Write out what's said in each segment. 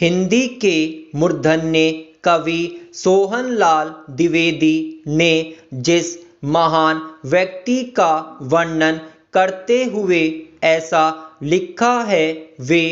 हिंदी के मूर्धन्य कवि सोहनलाल द्विवेदी ने जिस महान व्यक्ति का वर्णन करते हुए ऐसा लिखा है वे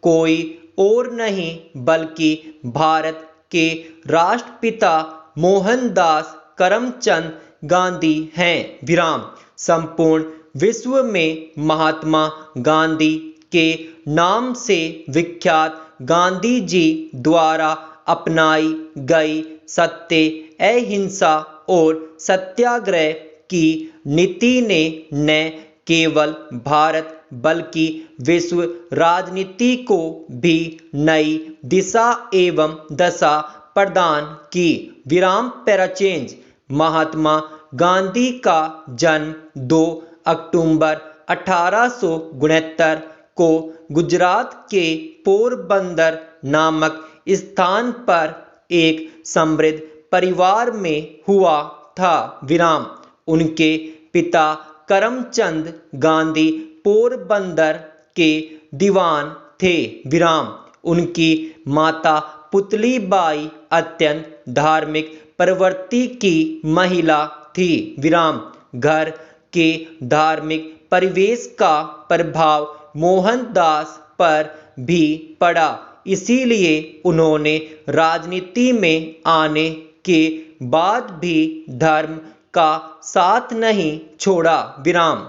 कोई और नहीं बल्कि भारत के राष्ट्रपिता मोहनदास करमचंद गांधी हैं। विराम। संपूर्ण विश्व में महात्मा गांधी के नाम से विख्यात गांधी जी द्वारा अपनाई गई सत्य, अहिंसा और सत्याग्रह की नीति ने न केवल भारत बल्कि विश्व राजनीति को भी नई दिशा एवं दशा प्रदान की। विराम पैराचेंज। महात्मा गांधी का जन्म 2 अक्टूबर 1869 को गुजरात के पोरबंदर नामक स्थान पर एक समृद्ध परिवार में हुआ था। विराम। उनके पिता करमचंद गांधी पोरबंदर के दीवान थे। विराम। उनकी माता पुतलीबाई अत्यंत धार्मिक प्रवृत्ति की महिला थी। विराम। घर के धार्मिक परिवेश का प्रभाव मोहनदास पर भी पड़ा, इसीलिए उन्होंने राजनीति में आने के बाद भी धर्म का साथ नहीं छोड़ा। विराम।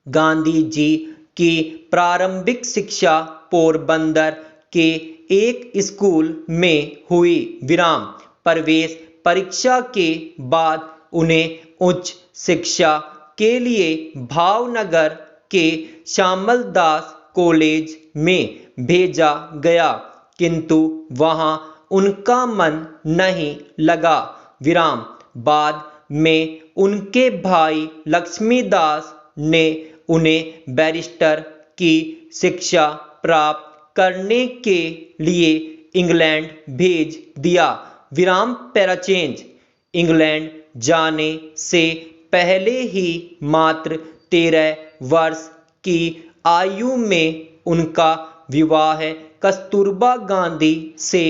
गांधी जी की प्रारंभिक शिक्षा पोरबंदर के एक स्कूल में हुई। विराम। प्रवेश परीक्षा के बाद उन्हें उच्च शिक्षा के लिए भावनगर के श्यामलदास कॉलेज में भेजा गया, किंतु वहां उनका मन नहीं लगा। विराम। बाद में उनके भाई लक्ष्मीदास ने उन्हें बैरिस्टर की शिक्षा प्राप्त करने के लिए इंग्लैंड भेज दिया। विराम पैराचेंज। इंग्लैंड जाने से पहले ही मात्र 13 वर्ष की आयु में उनका विवाह कस्तूरबा गांधी से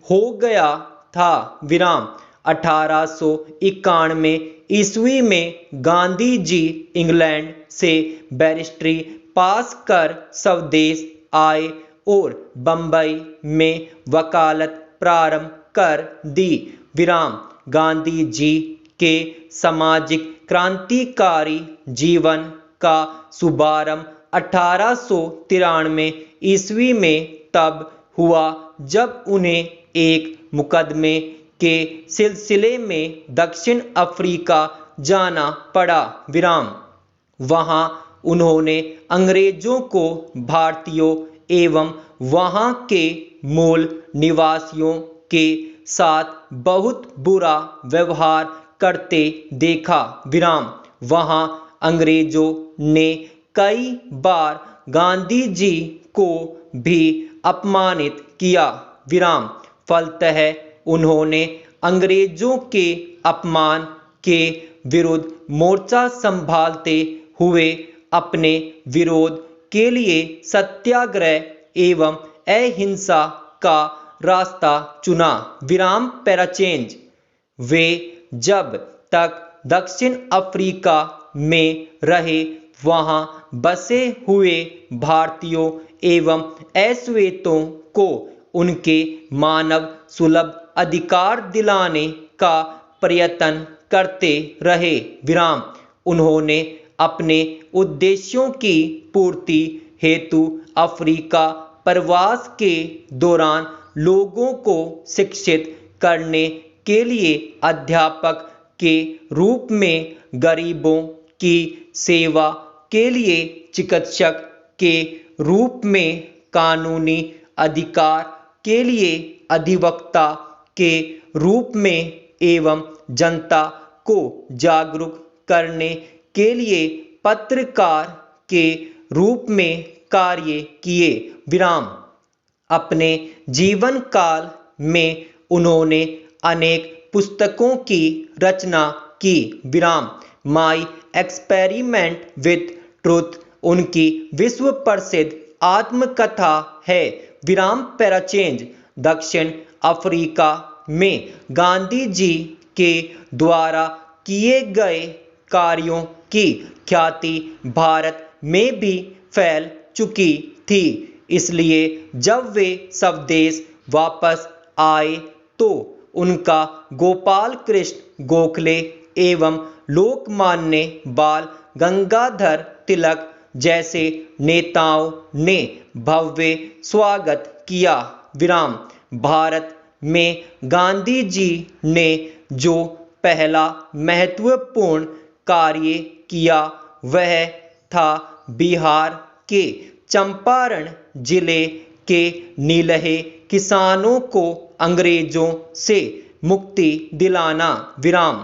हो गया था। विराम। 1891 ईस्वी में गांधी जी इंग्लैंड से बैरिस्ट्री पास कर स्वदेश आए और बंबई में वकालत प्रारंभ कर दी। विराम। गांधी जी के सामाजिक क्रांतिकारी जीवन का शुभारंभ 1893 ईस्वी में तब हुआ जब उन्हें एक मुकदमे के सिलसिले में दक्षिण अफ्रीका जाना पड़ा। विराम। वहां उन्होंने अंग्रेजों को भारतीयों एवं वहां के मूल निवासियों के साथ बहुत बुरा व्यवहार करते देखा। विराम। वहां अंग्रेजों ने कई बार गांधी जी को भी अपमानित किया। विराम। फलतः उन्होंने अंग्रेजों के अपमान के विरुद्ध मोर्चा संभालते हुए अपने विरोध के लिए सत्याग्रह एवं अहिंसा का रास्ता चुना। विराम पैराचेंज। वे जब तक दक्षिण अफ्रीका में रहे वहां बसे हुए भारतीयों एवं अश्वेतों को उनके मानव सुलभ अधिकार दिलाने का प्रयत्न करते रहे। विराम। उन्होंने अपने उद्देश्यों की पूर्ति हेतु अफ्रीका प्रवास के दौरान लोगों को शिक्षित करने के लिए अध्यापक के रूप में, गरीबों की सेवा के लिए चिकित्सक के रूप में, कानूनी अधिकार के लिए अधिवक्ता के रूप में एवं जनता को जागरूक करने के लिए पत्रकार के रूप में कार्य किए। विराम। अपने जीवन काल में उन्होंने अनेक पुस्तकों की रचना की। विराम। माई एक्सपेरिमेंट विथ ट्रूथ उनकी विश्व प्रसिद्ध आत्मकथा है। विराम पैराचेंज। दक्षिण अफ्रीका में गांधी जी के द्वारा किए गए कार्यों की ख्याति भारत में भी फैल चुकी थी। इसलिए जब वे स्वदेश वापस आए तो उनका गोपाल कृष्ण गोखले एवं लोकमान्य बाल गंगाधर तिलक जैसे नेताओं ने भव्य स्वागत किया। विराम। भारत में गांधी जी ने जो पहला महत्वपूर्ण कार्य किया वह था बिहार के चंपारण जिले के नीलहे किसानों को अंग्रेजों से मुक्ति दिलाना। विराम।